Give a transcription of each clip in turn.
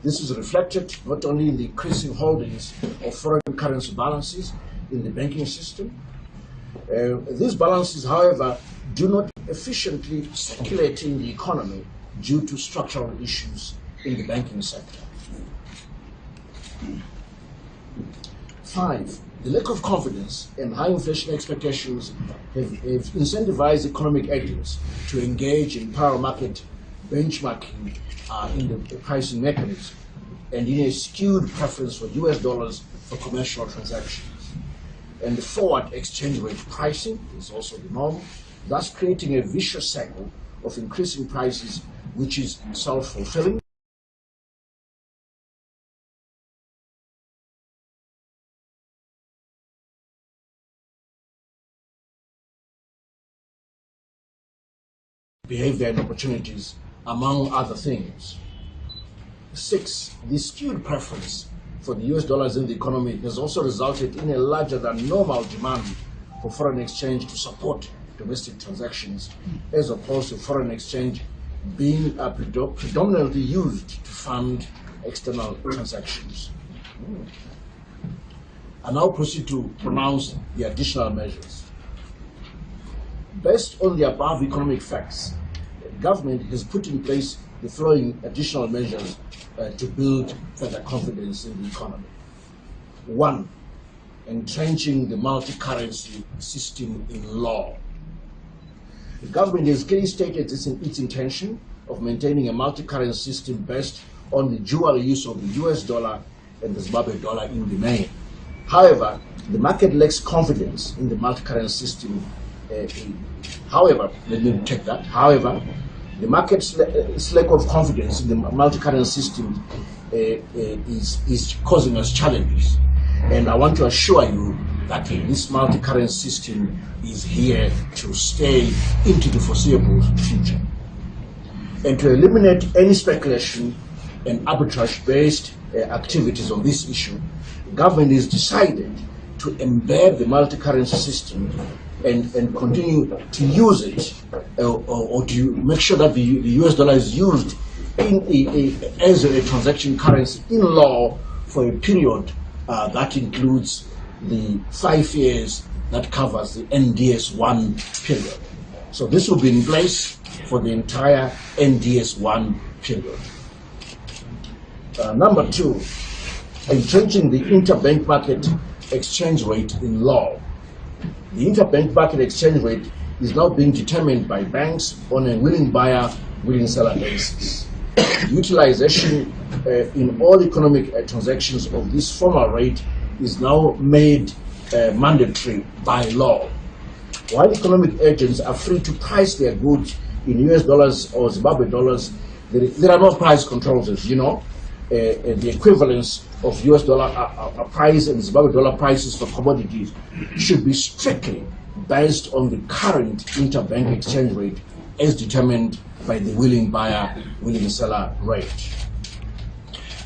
This is reflected not only in the increasing holdings of foreign currency balances in the banking system. These balances, however, do not efficiently circulate in the economy due to structural issues in the banking sector. 5. The lack of confidence and high inflation expectations have incentivized economic agents to engage in power market benchmarking in the pricing mechanism and in a skewed preference for US dollars for commercial transactions. And the forward exchange rate pricing is also the norm, thus creating a vicious cycle of increasing prices, which is self-fulfilling. Behavior and opportunities, among other things. 6. The skewed preference for the US dollars in the economy has also resulted in a larger than normal demand for foreign exchange to support domestic transactions, as opposed to foreign exchange being predominantly used to fund external transactions. I now proceed to pronounce the additional measures. Based on the above economic facts, the government has put in place the following additional measures to build further confidence in the economy. 1. Entrenching the multi-currency system in law. The government has clearly stated its intention of maintaining a multi-currency system based on the dual use of the US dollar and the Zimbabwe dollar in the main. However, the market lacks confidence in the multi-currency system. However, the market's lack of confidence in the multi-currency system is causing us challenges. And I want to assure you that this multi-currency system is here to stay into the foreseeable future. And to eliminate any speculation and arbitrage-based activities on this issue, the government has decided to embed the multi-currency system and continue to use it, or to make sure that the US dollar is used as a transaction currency in law for a period that includes the 5 years that covers the NDS1 period. So this will be in place for the entire NDS1 period. Number 2, entrenching the interbank market exchange rate in law. The interbank market exchange rate is now being determined by banks on a willing buyer, willing seller basis. Utilization in all economic transactions of this formal rate is now made mandatory by law. While economic agents are free to price their goods in US dollars or Zimbabwe dollars, there are no price controls, as you know. The equivalence of US dollar price and Zimbabwe dollar prices for commodities should be strictly based on the current interbank exchange rate as determined by the willing buyer, willing seller rate.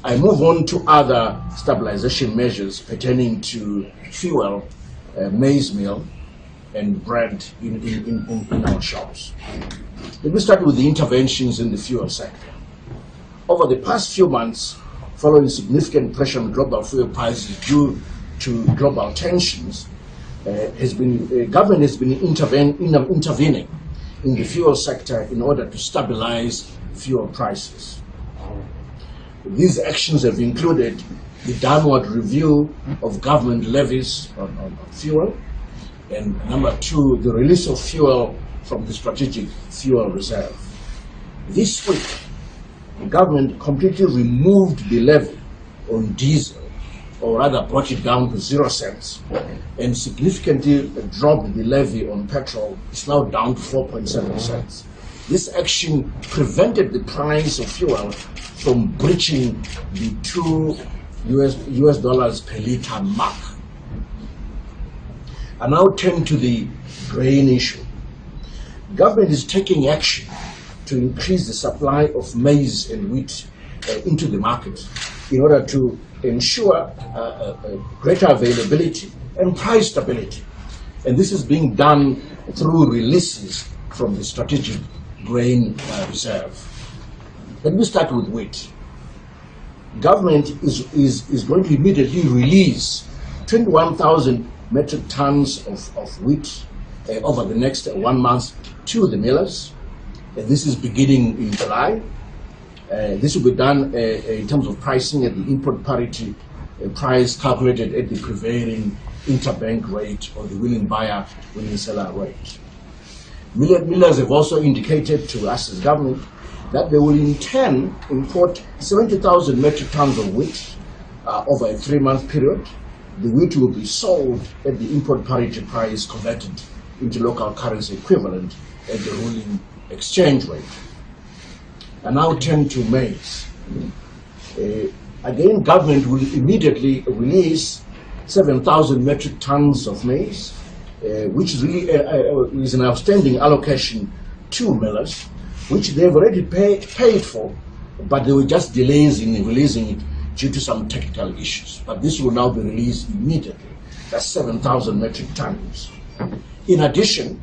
I move on to other stabilization measures pertaining to fuel, maize meal, and bread in our shops. Let me start with the interventions in the fuel sector. Over the past few months, following significant pressure on global fuel prices due to global tensions, government has been intervening in the fuel sector in order to stabilize fuel prices. These actions have included the downward review of government levies on fuel, and number 2, the release of fuel from the strategic fuel reserve. This week, the government completely removed the levy on diesel, or rather brought it down to 0 cents, and significantly dropped the levy on petrol. It's now down to 4.7 cents. This action prevented the price of fuel from breaching the $2 per liter mark. I now turn to the grain issue. Government is taking action to increase the supply of maize and wheat into the market in order to ensure greater availability and price stability. And this is being done through releases from the strategic grain reserve. Let me start with wheat. government is going to immediately release 21,000 metric tons of wheat over the next 1 month to the millers. This is beginning in July. This will be done in terms of pricing at the import parity price calculated at the prevailing interbank rate or the willing buyer, willing seller rate. Millers have also indicated to us as government that they will in turn import 70,000 metric tons of wheat over a 3-month period. The wheat will be sold at the import parity price converted into local currency equivalent at the ruling exchange rate. I now turn to maize. Again, government will immediately release 7,000 metric tons of maize, which really is an outstanding allocation to millers, which they've already paid for, but there were just delays in releasing it due to some technical issues. But this will now be released immediately. That's 7,000 metric tons. In addition,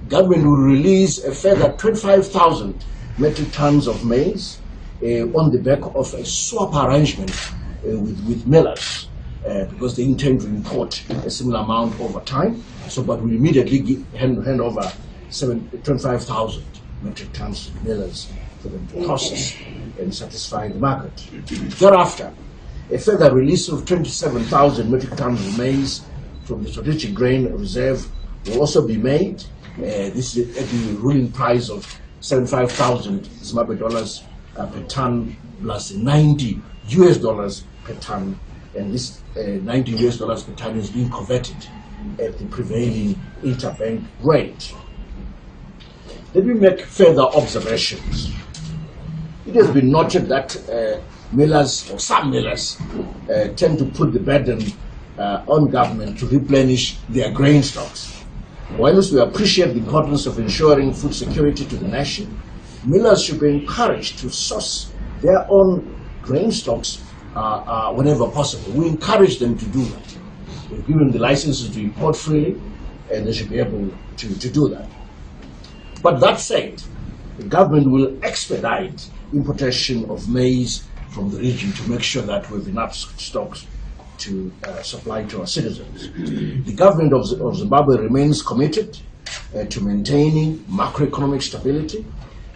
government will release a further 25,000 metric tons of maize on the back of a swap arrangement with millers, because they intend to import a similar amount over time. So, but we immediately hand over 25,000 metric tons to millers for them to process and satisfy the market. Thereafter, a further release of 27,000 metric tons of maize from the strategic grain reserve will also be made. This is at the ruling price of 75,000 Zimbabwe dollars per ton plus $90 per ton, and this $90 per ton is being converted at the prevailing interbank rate. Let me make further observations. It has been noted that millers, or some millers, tend to put the burden on government to replenish their grain stocks. Whilst we appreciate the importance of ensuring food security to the nation, millers should be encouraged to source their own grain stocks whenever possible. We encourage them to do that. We've given them the licenses to import freely, and they should be able to do that. But that said, the government will expedite importation of maize from the region to make sure that we have enough stocks to supply to our citizens. The government of Zimbabwe remains committed to maintaining macroeconomic stability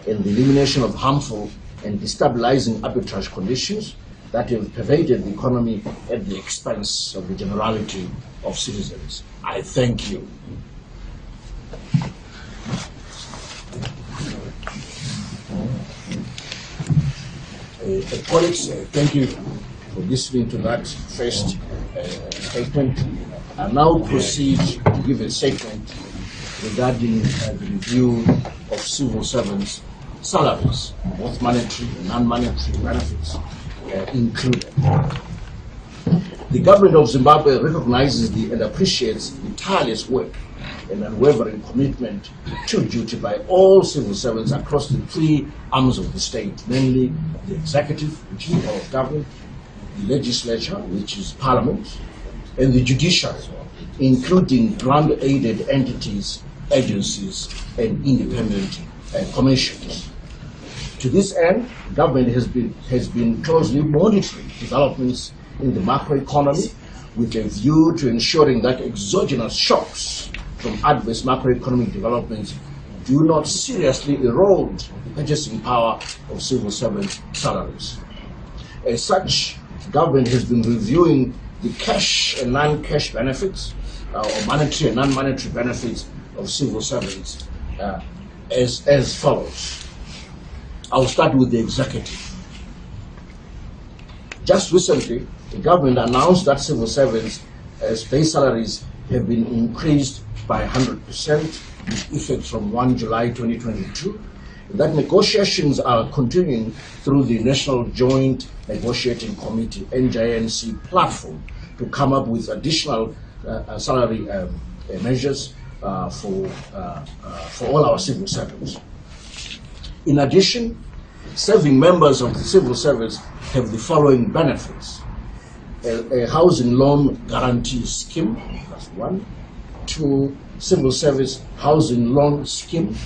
and the elimination of harmful and destabilizing arbitrage conditions that have pervaded the economy at the expense of the generality of citizens. I thank you. Colleagues, thank you for listening to that first statement. I now proceed to give a statement regarding the review of civil servants' salaries, both monetary and non-monetary benefits included. The government of Zimbabwe recognizes and appreciates the tireless work and unwavering commitment to duty by all civil servants across the three arms of the state, namely the executive, which is the power of government, the legislature, which is parliament, and the judiciary, including grant-aided entities, agencies, and independent commissions. To this end, government has been closely monitoring developments in the macroeconomy with a view to ensuring that exogenous shocks from adverse macroeconomic developments do not seriously erode the purchasing power of civil servant salaries. As such, government has been reviewing the cash and non-cash benefits, or monetary and non-monetary benefits of civil servants as follows. I'll start with the executive. Just recently, the government announced that civil servants' base salaries have been increased by 100% with effect from 1 July 2022. That negotiations are continuing through the National Joint Negotiating Committee (NJNC) platform to come up with additional salary measures for all our civil servants. In addition, serving members of the civil service have the following benefits: a housing loan guarantee scheme, that's one; 2, civil service housing loan scheme;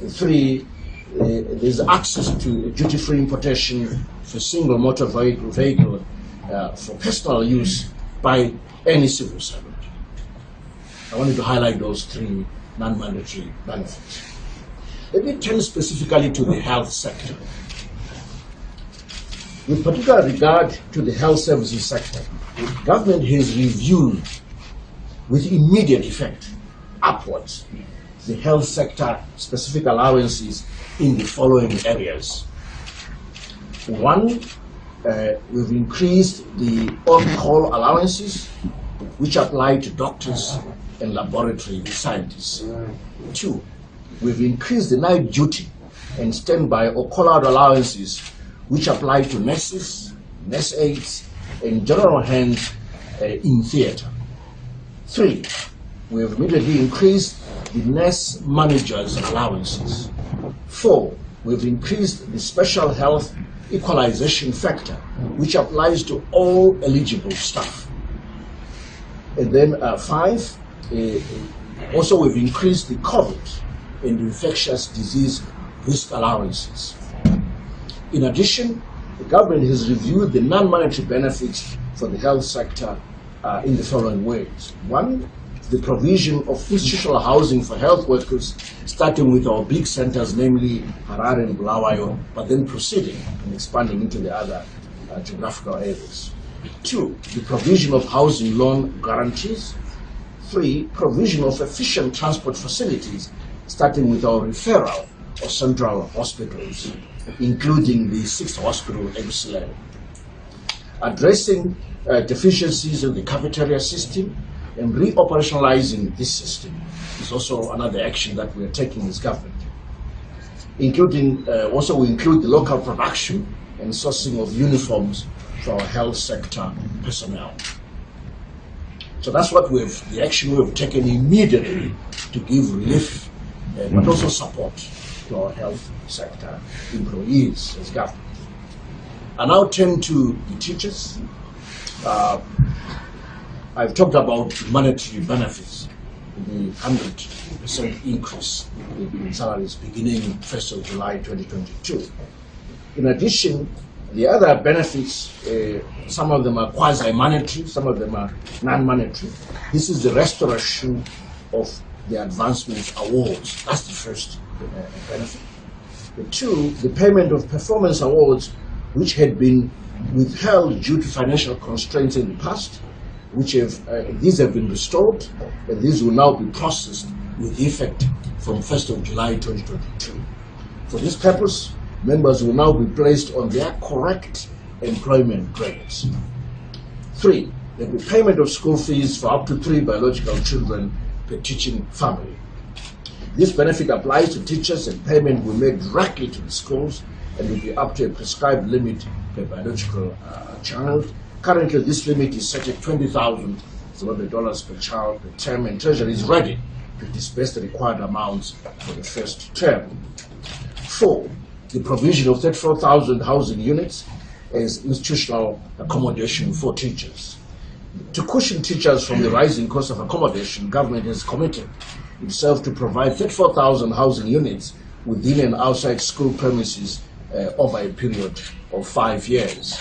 3, there's access to duty-free importation of a single motor vehicle for personal use by any civil servant. I wanted to highlight those three non-mandatory benefits. Let me turn specifically to the health sector. With particular regard to the health services sector, the government has reviewed with immediate effect upwards the health sector specific allowances in the following areas. One, we've increased the on-call allowances which apply to doctors and laboratory scientists. Two, we've increased the night duty and standby or call-out allowances which apply to nurses, nurse aides, and general hands in theatre. Three, we have immediately increased the nurse managers' allowances. Four, we've increased the special health equalization factor, which applies to all eligible staff. And then five, also we've increased the COVID and infectious disease risk allowances. In addition, the government has reviewed the non-monetary benefits for the health sector in the following ways. One, the provision of institutional housing for health workers, starting with our big centers, namely Harare and Bulawayo, but then proceeding and expanding into the other geographical areas. Two, the provision of housing loan guarantees. Three, provision of efficient transport facilities, starting with our referral or central hospitals, including the 6th hospital, MCL. Addressing deficiencies in the cafeteria system and re-operationalizing this system is also another action that we are taking as government. Including, also we include the local production and sourcing of uniforms for our health sector personnel. So that's what the action we have taken immediately to give relief, but also support to our health sector employees as government. I now turn to the teachers. I've talked about monetary benefits, the 100% increase in salaries beginning 1st of July 2022. In addition, the other benefits, some of them are quasi-monetary, some of them are non-monetary. This is the restoration of the advancement awards. That's the first benefit. The two, the payment of performance awards which had been withheld due to financial constraints in the past, which these have been restored, and these will now be processed with effect from 1st of July 2022. For this purpose, members will now be placed on their correct employment grades. Three, the repayment of school fees for up to 3 biological children per teaching family. This benefit applies to teachers, and payment will be made directly to the schools and will be up to a prescribed limit per biological child. Currently, this limit is set at $20,000 per child per term, and Treasury is ready to disburse the required amounts for the first term. Four, the provision of 34,000 housing units as institutional accommodation for teachers. To cushion teachers from the rising cost of accommodation, government has committed itself to provide 34,000 housing units within and outside school premises over a period of 5 years.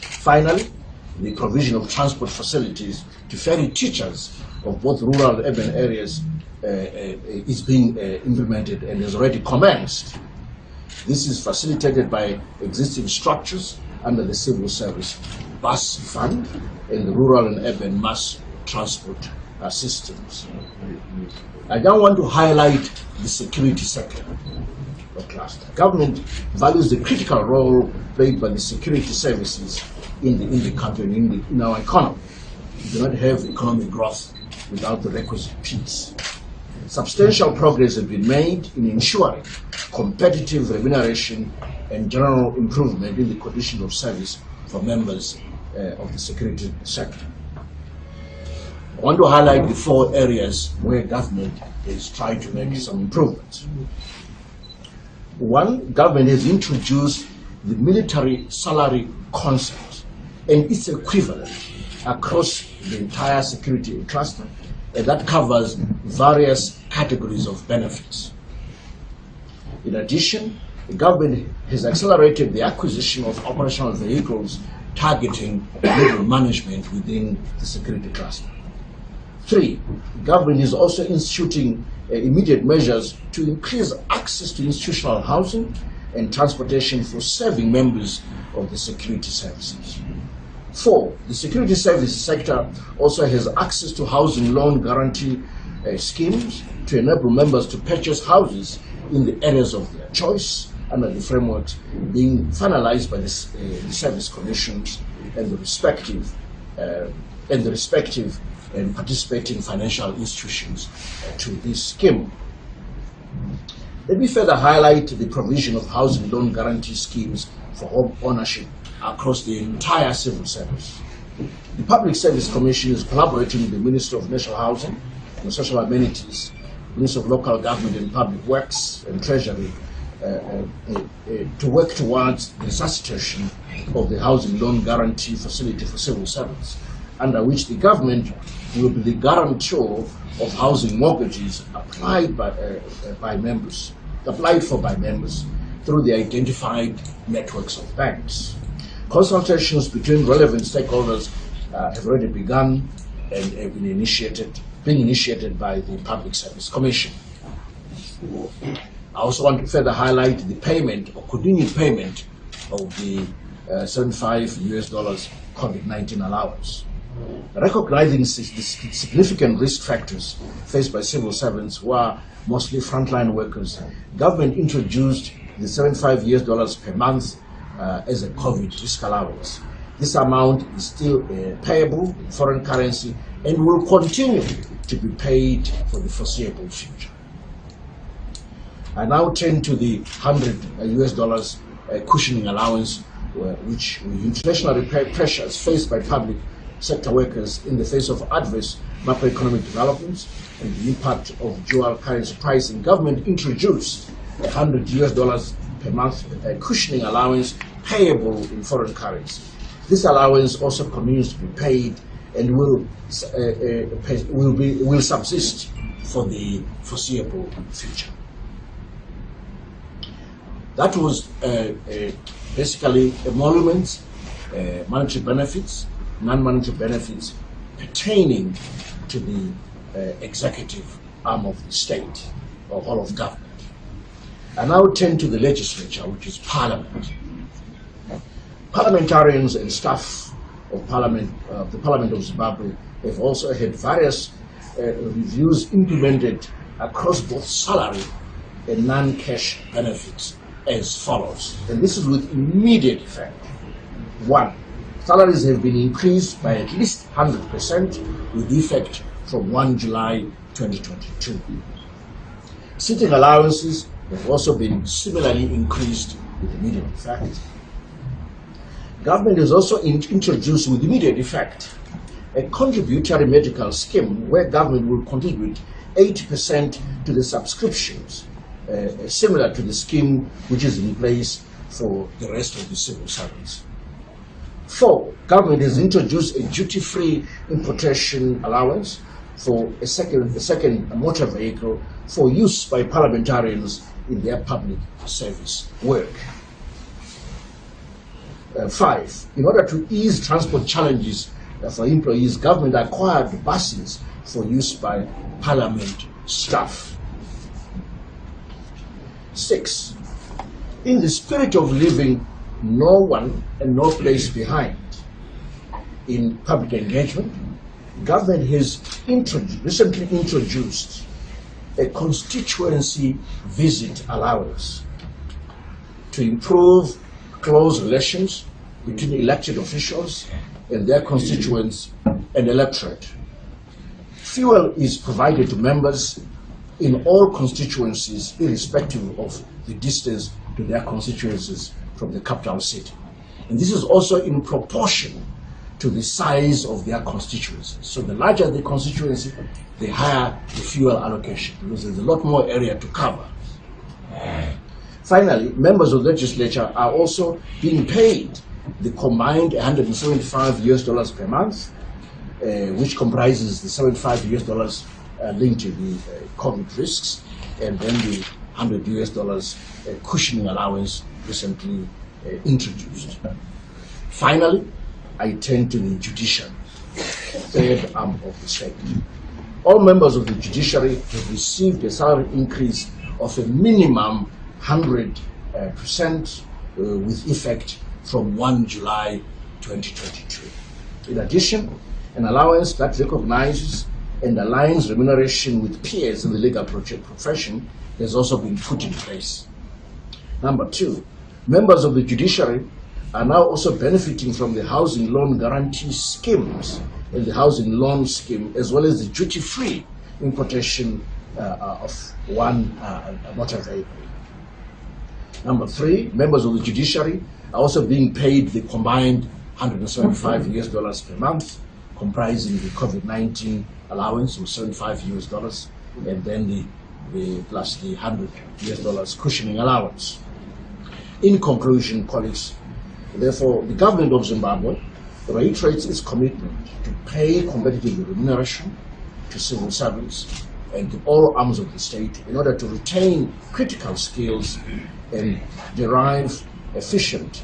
Finally, the provision of transport facilities to ferry teachers of both rural and urban areas is being implemented and has already commenced. This is facilitated by existing structures under the Civil Service Bus Fund and the rural and urban mass transport systems. I now want to highlight the security sector. Government values the critical role played by the security services in the country and in our economy. We do not have economic growth without the requisite peace. Substantial progress has been made in ensuring competitive remuneration and general improvement in the condition of service for members of the security sector. I want to highlight the 4 areas where government is trying to make some improvements. One, government has introduced the military salary concept and its equivalent across the entire security cluster, and that covers various categories of benefits. In addition, the government has accelerated the acquisition of operational vehicles targeting middle management within the security cluster. 3, the government is also instituting immediate measures to increase access to institutional housing and transportation for serving members of the security services. 4, the security services sector also has access to housing loan guarantee schemes to enable members to purchase houses in the areas of their choice under the frameworks being finalized by the service commissions and the respective and participating financial institutions to this scheme. Let me further highlight the provision of housing loan guarantee schemes for home ownership across the entire civil service. The Public Service Commission is collaborating with the Ministry of National Housing and Social Amenities, Ministry of Local Government and Public Works and Treasury to work towards the resuscitation of the housing loan guarantee facility for civil servants, under which the government will be the guarantor of housing mortgages applied for by members through the identified networks of banks. Consultations between relevant stakeholders have already begun and have been initiated by the Public Service Commission. I also want to further highlight the payment or continued payment of the $75 COVID-19 allowance. Recognizing the significant risk factors faced by civil servants who are mostly frontline workers, government introduced the $75 per month as a COVID risk allowance. This amount is still payable in foreign currency and will continue to be paid for the foreseeable future. I now turn to the $100 cushioning allowance, which with inflationary pressures faced by public sector workers in the face of adverse macroeconomic developments and the impact of dual currency pricing, government introduced $100 per month cushioning allowance payable in foreign currency. This allowance also continues to be paid and will subsist for the foreseeable future. That was basically emoluments, monetary benefits, non-monetary benefits pertaining to the executive arm of the state or whole of government. I now turn to the legislature, which is Parliament. Parliamentarians and staff of Parliament, the Parliament of Zimbabwe, have also had various reviews implemented across both salary and non-cash benefits as follows, and this is with immediate effect. 1, salaries have been increased by at least 100% with effect from 1 July 2022. Sitting allowances have also been similarly increased with immediate effect. Government has also introduced with immediate effect a contributory medical scheme where government will contribute 80% to the subscriptions, similar to the scheme which is in place for the rest of the civil servants. 4, government has introduced a duty-free importation allowance for a second motor vehicle for use by parliamentarians in their public service work. 5, in order to ease transport challenges for employees, government acquired buses for use by parliament staff. 6, in the spirit of leaving no one and no place behind in public engagement, government has recently introduced a constituency visit allowance to improve close relations between elected officials and their constituents and electorate. Fuel is provided to members in all constituencies, irrespective of the distance to their constituencies from the capital city. And this is also in proportion to the size of their constituencies. So the larger the constituency, the higher the fuel allocation, because there's a lot more area to cover. Finally, members of the legislature are also being paid the combined $175 per month, which comprises the $75 linked to the COVID risks, and then the $100 cushioning allowance recently introduced. Finally, I turn to the judiciary, third arm of the state. All members of the judiciary have received a salary increase of a minimum 100% with effect from 1 July 2022. In addition, an allowance that recognizes and aligns remuneration with peers in the legal profession has also been put in place. Number two, members of the judiciary are now also benefiting from the housing loan guarantee schemes and the housing loan scheme, as well as the duty-free importation of one motor vehicle. Number three, members of the judiciary are also being paid the combined $175 per month, comprising the COVID-19 allowance of $75 and then the plus the $100 cushioning allowance. In conclusion, colleagues, therefore, the government of Zimbabwe reiterates its commitment to pay competitive remuneration to civil servants and to all arms of the state in order to retain critical skills and derive efficient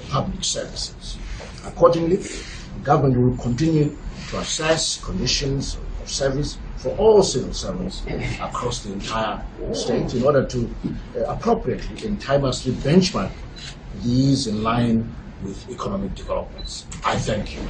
public services. Accordingly, the government will continue to assess conditions of service for all civil servants across the entire state in order to appropriately and timelessly benchmark these in line with economic developments. I thank you.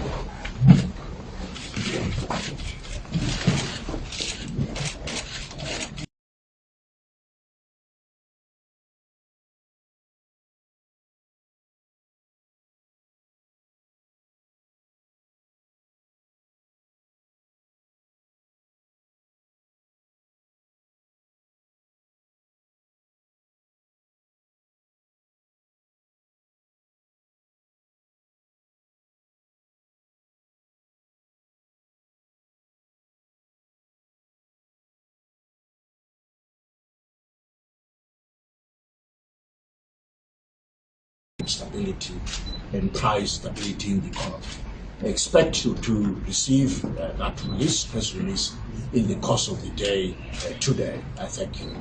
Stability and price stability in the economy. I expect to receive that press release in the course of the day today. I thank you.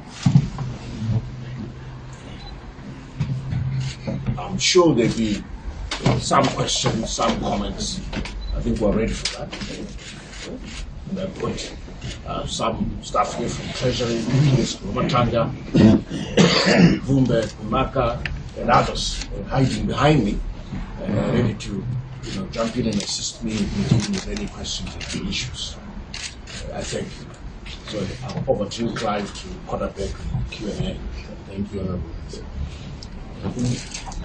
I'm sure there'll be some questions, some comments. I think we're ready for that. And I've got some staff here from Treasury, Matanga, Vumbe, Maka, and others hiding behind me, ready to jump in and assist me in dealing with any questions and issues. I thank you. So over to you, Clive, to quarterback Q&A. Thank you, Honorable.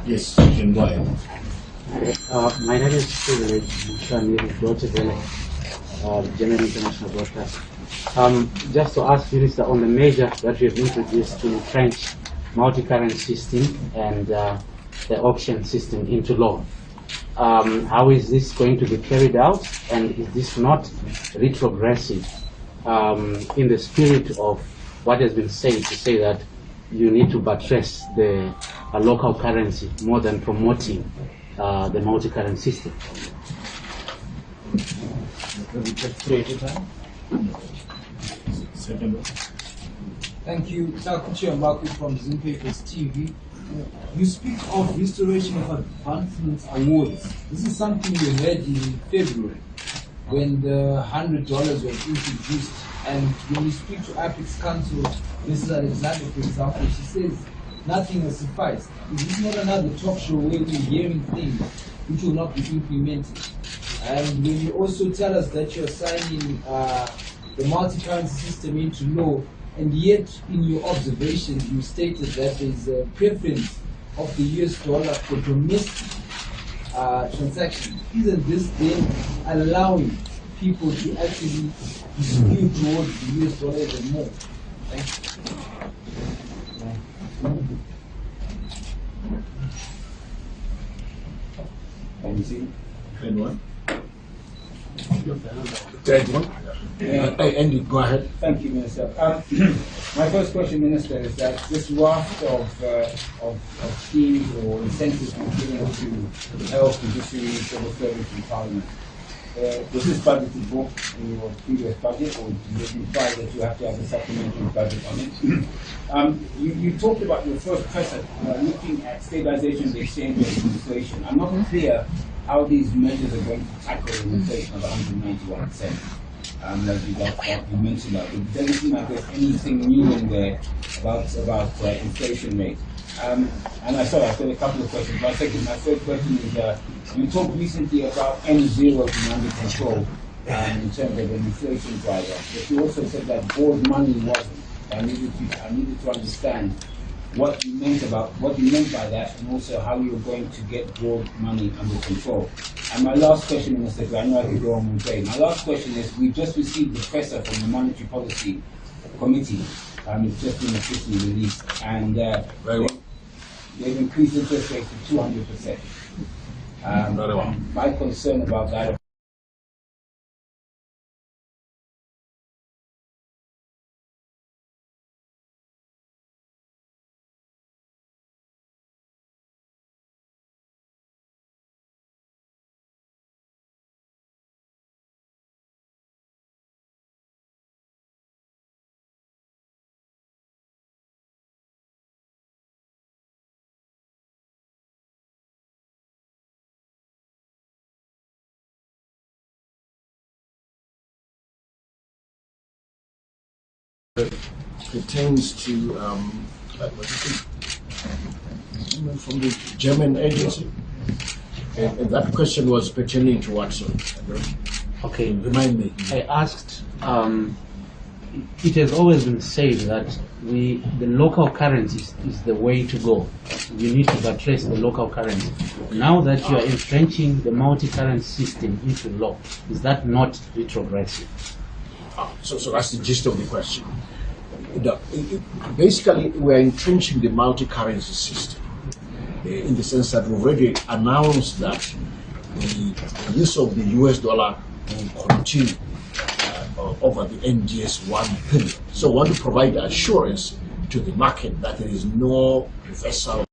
Yes, you can go ahead. My name is Stabilization, General International Broadcast. Just to ask Minister on the measure that we have introduced to entrench multi-currency system and the auction system into law. How is this going to be carried out, and is this not retrogressive in the spirit of what has been said, to say that you need to buttress the local currency more than promoting the multi-currency system? Thank you, Sakuchi Ambaku from Zimpapers TV. You speak of restoration of advancements awards. This is something we heard in February when the $100 was introduced. And when you speak to Apex Council, Mrs. Alexander, for example, she says nothing has sufficed. Is this not another talk show where we're hearing things which will not be implemented? And when you also tell us that you're signing the multi-currency system into law, and yet in your observations you stated that there is a preference of the US dollar for domestic transactions, isn't this then allowing people to actually skew towards the US dollar even more? Thank you. Anyone? Third one? Andy, go ahead. Thank you, Minister. My first question, Minister, is that this raft of schemes or incentives we're giving to health, judiciary, civil service, and parliament, was this budgeted for in your previous budget, or does it imply that you have to have a supplementary budget on it? You talked about your first pressure looking at stabilization of the exchange rate and inflation. I'm not clear how these measures are going to tackle an inflation of 191%. You mentioned that. It doesn't seem like there's anything new in there about inflation rate. And I've got a couple of questions. My third question is, you talked recently about N0 being under control in terms of an inflation driver, but you also said that board money wasn't. I needed to understand what you meant by that, and also how you're going to get board money under control. And my last question, Minister, I know I could go on all day. My last question is, we've just received the presser from the Monetary Policy Committee. It's just been officially released, and they've increased interest rates to 200%. My concern about that. Pertains to from the German agency, and that question was pertaining to what, sir? Okay, Remind me. I asked, it has always been said that the local currency is the way to go. You need to buttress the local currency. Now that you are entrenching the multi-currency system into law, is that not retrogressive? So that's the gist of the question. Basically, we're entrenching the multi-currency system in the sense that we've already announced that the use of the US dollar will continue over the NDS1 period. So we want to provide assurance to the market that there is no reversal.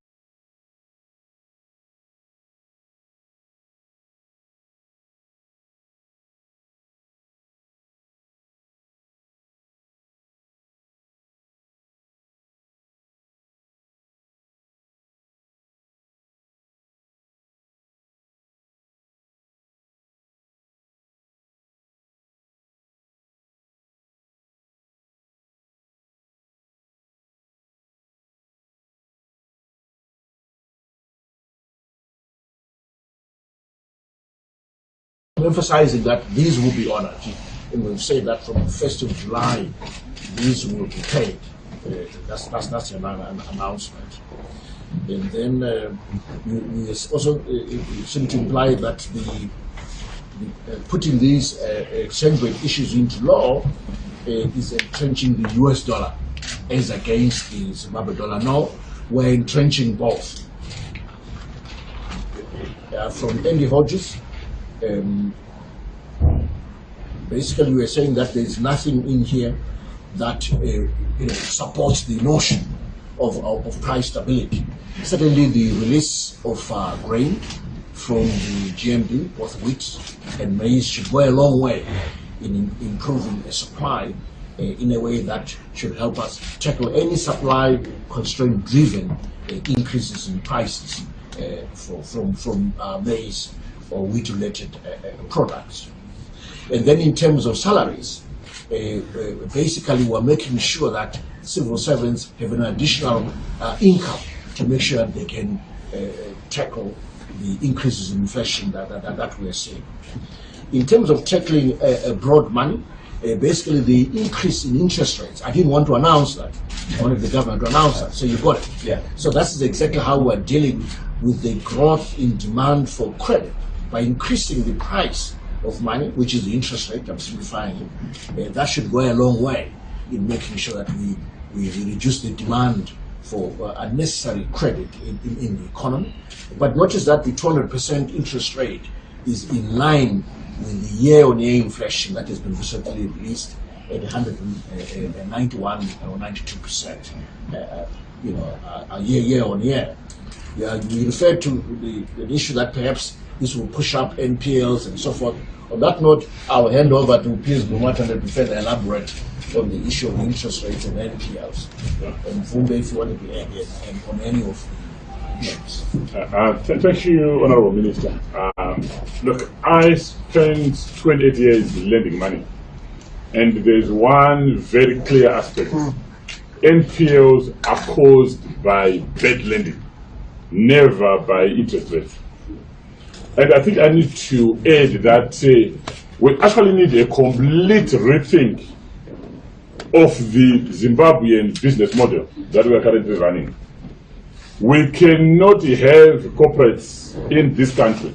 Emphasizing that these will be honored, and we've said that from the 1st of July, these will be paid. That's an announcement. And then we also seem to imply that the putting these exchange rate issues into law is entrenching the US dollar as against the Zimbabwe dollar. No, we're entrenching both. From Andy Hodges, basically we're saying that there's nothing in here that supports the notion of price stability. Certainly the release of grain from the GMD, both wheat and maize, should go a long way in improving the supply in a way that should help us tackle any supply constraint driven increases in prices from maize or wheat-related products. And then in terms of salaries, basically we're making sure that civil servants have an additional income to make sure that they can tackle the increases in inflation that we're seeing. In terms of tackling broad money, basically the increase in interest rates, I didn't want to announce that. I wanted the government to announce that, so you got it. Yeah. So that's exactly how we're dealing with the growth in demand for credit by increasing the price of money, which is the interest rate. I'm simplifying it. That should go a long way in making sure that we reduce the demand for unnecessary credit in the economy. But notice that the 200% interest rate is in line with the year-on-year inflation that has been recently released at 191 or 92%. Year on year. Yeah, we refer to the issue that perhaps this will push up NPLs and so forth. On that note, I'll hand over to Piers Bumatan to further elaborate on the issue of interest rates and NPLs. And Mfumbe, if you want to be added, and on any of the issues. Thank you, Honorable Minister. Look, I spent 28 years lending money, and there's one very clear aspect. NPLs are caused by bad lending, never by interest rates. And I think I need to add that we actually need a complete rethink of the Zimbabwean business model that we are currently running. We cannot have corporates in this country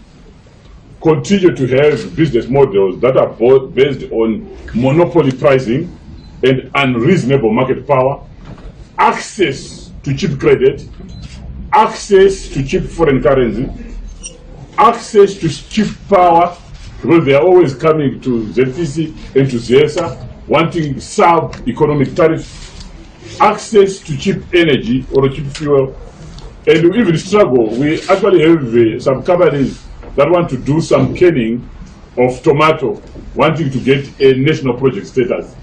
continue to have business models that are both based on monopoly pricing and unreasonable market power, access to cheap credit, access to cheap foreign currency, access to cheap power, because they are always coming to ZTC and to ZESA, wanting sub-economic tariffs, access to cheap energy or cheap fuel, and we even struggle. We actually have some companies that want to do some canning of tomato, wanting to get a national project status,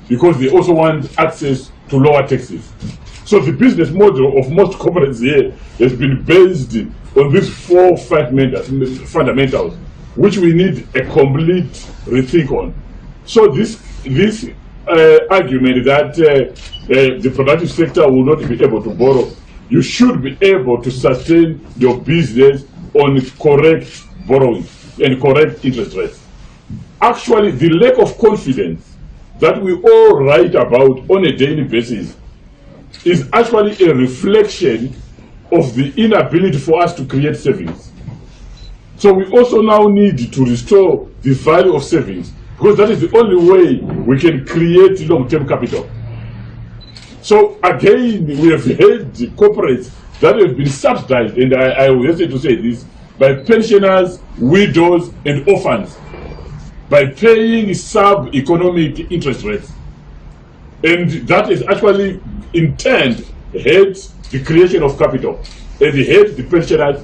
because they also want access to lower taxes. So the business model of most corporates here has been based on these four fundamentals, which we need a complete rethink on. So this argument that the productive sector will not be able to borrow, you should be able to sustain your business on correct borrowing and correct interest rates. Actually, the lack of confidence that we all write about on a daily basis is actually a reflection of the inability for us to create savings. So we also now need to restore the value of savings, because that is the only way we can create long-term capital. So again, we have had the corporates that have been subsidized, and I will hesitate to say this, by pensioners, widows, and orphans, by paying sub-economic interest rates. And that is actually, in turn, helps the creation of capital, and it helps the pensioners,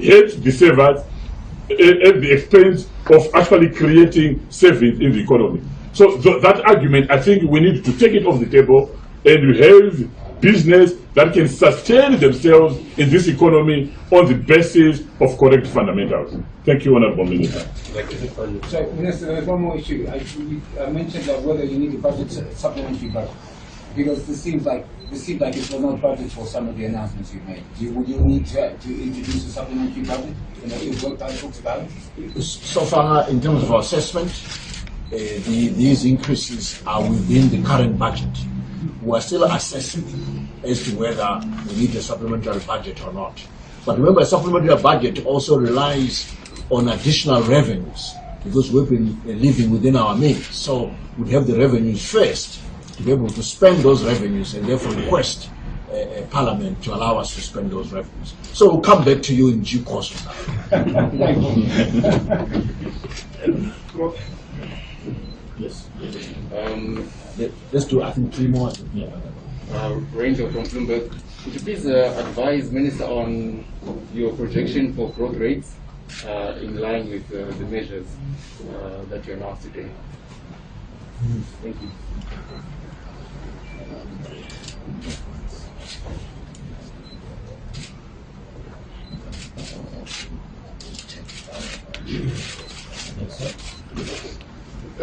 helps the savers, at the expense of actually creating savings in the economy. So that argument, I think we need to take it off the table, and we have business that can sustain themselves in this economy on the basis of correct fundamentals. Thank you, Honorable Minister. So, Minister, there's one more issue. I mentioned that whether you need a budget, supplementary budget, because this seems like it was not budget for some of the announcements you've made. Would you need to introduce a supplementary budget? You've worked out talks about it? So far, in terms of our assessment, these increases are within the current budget. We are still assessing as to whether we need a supplementary budget or not. But remember, a supplementary budget also relies on additional revenues, because we've been living within our means. So we have the revenues first to be able to spend those revenues, and therefore request Parliament to allow us to spend those revenues. So we'll come back to you in due course. Yes. Let's do, I think, 3 more. Yeah. Ranger from Bloomberg. Could you please advise Minister on your projection for growth rates in line with the measures that you announced today? Thank you.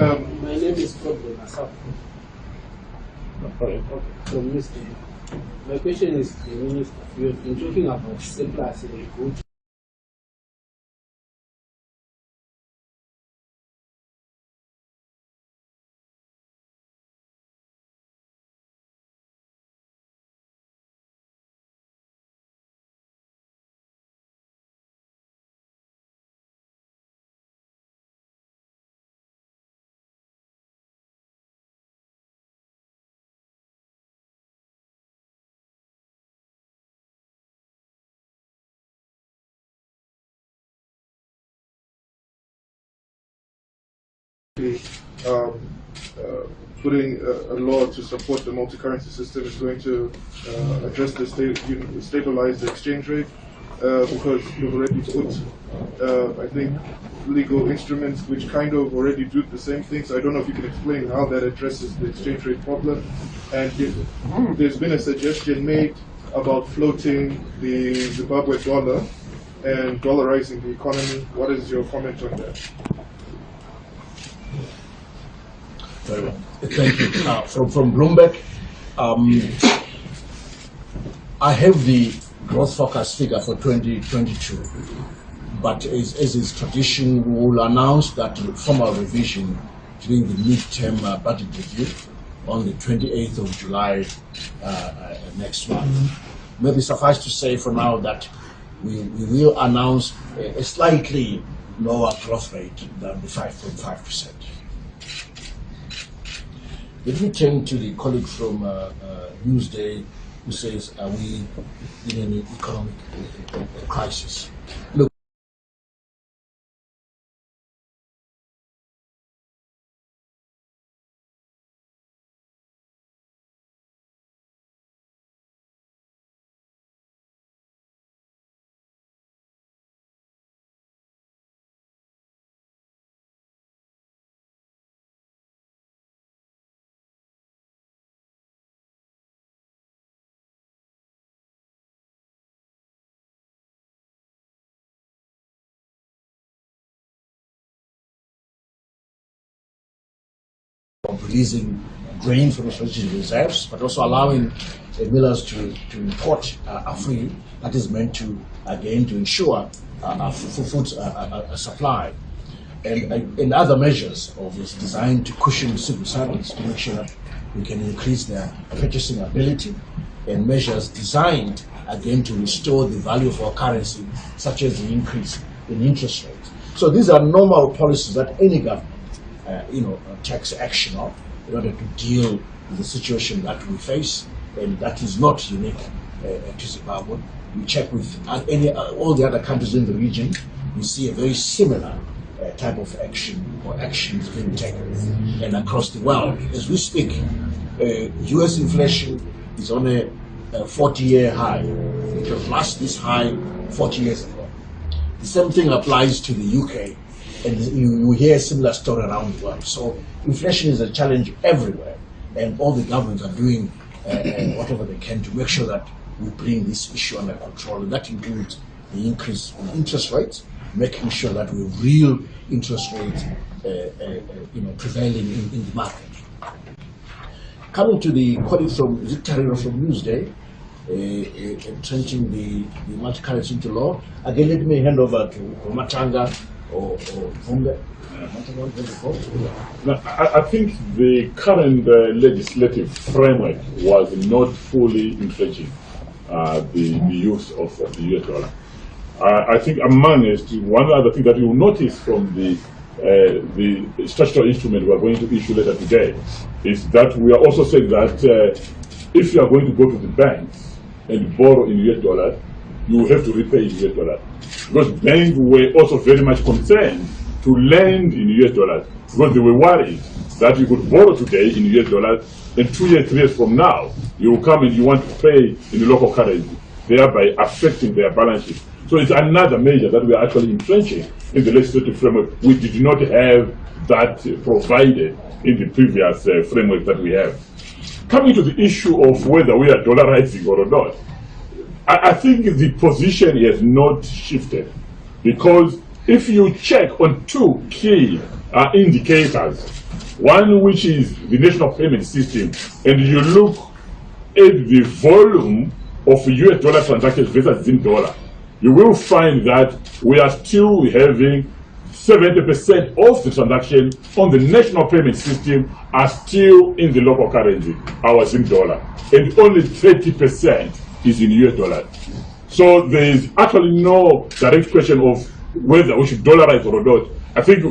My name is Problem Asaf from Mr. My question is to the Minister. You have been talking about surplus in a good. Putting a law to support the multi-currency system is going to address the stabilize the exchange rate, because you've already put, I think, legal instruments which kind of already do the same thing. So I don't know if you can explain how that addresses the exchange rate problem. And if there's been a suggestion made about floating the Zimbabwe dollar and dollarizing the economy, what is your comment on that? Very well. Thank you. From Bloomberg, I have the growth forecast figure for 2022, but as is tradition, we will announce that formal revision during the midterm budget review on the 28th of July next month. Maybe suffice to say for now that we will announce a slightly lower growth rate than the 5.5%. Let me turn to the colleague from Newsday who says, are we in an economic crisis? Look, of releasing grain from strategic reserves, but also allowing millers to import a free that is meant to, again, to ensure food supply. And other measures of this designed to cushion civil servants to make sure that we can increase their purchasing ability, and measures designed, again, to restore the value of our currency, such as the increase in interest rates. So these are normal policies that any government takes action on in order to deal with the situation that we face, and that is not unique to Zimbabwe. We check with all the other countries in the region, we see a very similar type of action or actions being taken. And across the world, as we speak, US inflation is on a 40-year high. It was last this high 40 years ago. The same thing applies to the UK, and you hear a similar story around the world. So inflation is a challenge everywhere, and all the governments are doing whatever they can to make sure that we bring this issue under control, and that includes the increase in interest rates, making sure that we have real interest rates prevailing in the market. Coming to the colleague from Legislature from Newsday, entrenching the multi-currency into law. Again, let me hand over to Matanga or Vunga. I think the current legislative framework was not fully entrenching the use of the US dollar. I think among us, one other thing that you will notice from the statutory instrument we are going to issue later today is that we are also saying that if you are going to go to the banks and borrow in US dollars, you have to repay in US dollars. Because banks were also very much concerned to lend in US dollars because they were worried that you could borrow today in US dollars and 2 years, 3 years from now, you will come and you want to pay in the local currency, thereby affecting their balance sheet. So it's another measure that we are actually entrenching in the legislative framework. We did not have that provided in the previous framework that we have. Coming to the issue of whether we are dollarizing or not, I think the position has not shifted, because if you check on two key indicators, one which is the national payment system, and you look at the volume of US dollar transactions versus Zim dollar, you will find that we are still having 70% of the transactions on the national payment system are still in the local currency, our Zim dollar, and only 30% is in US dollars. So there is actually no direct question of whether we should dollarize or not. I think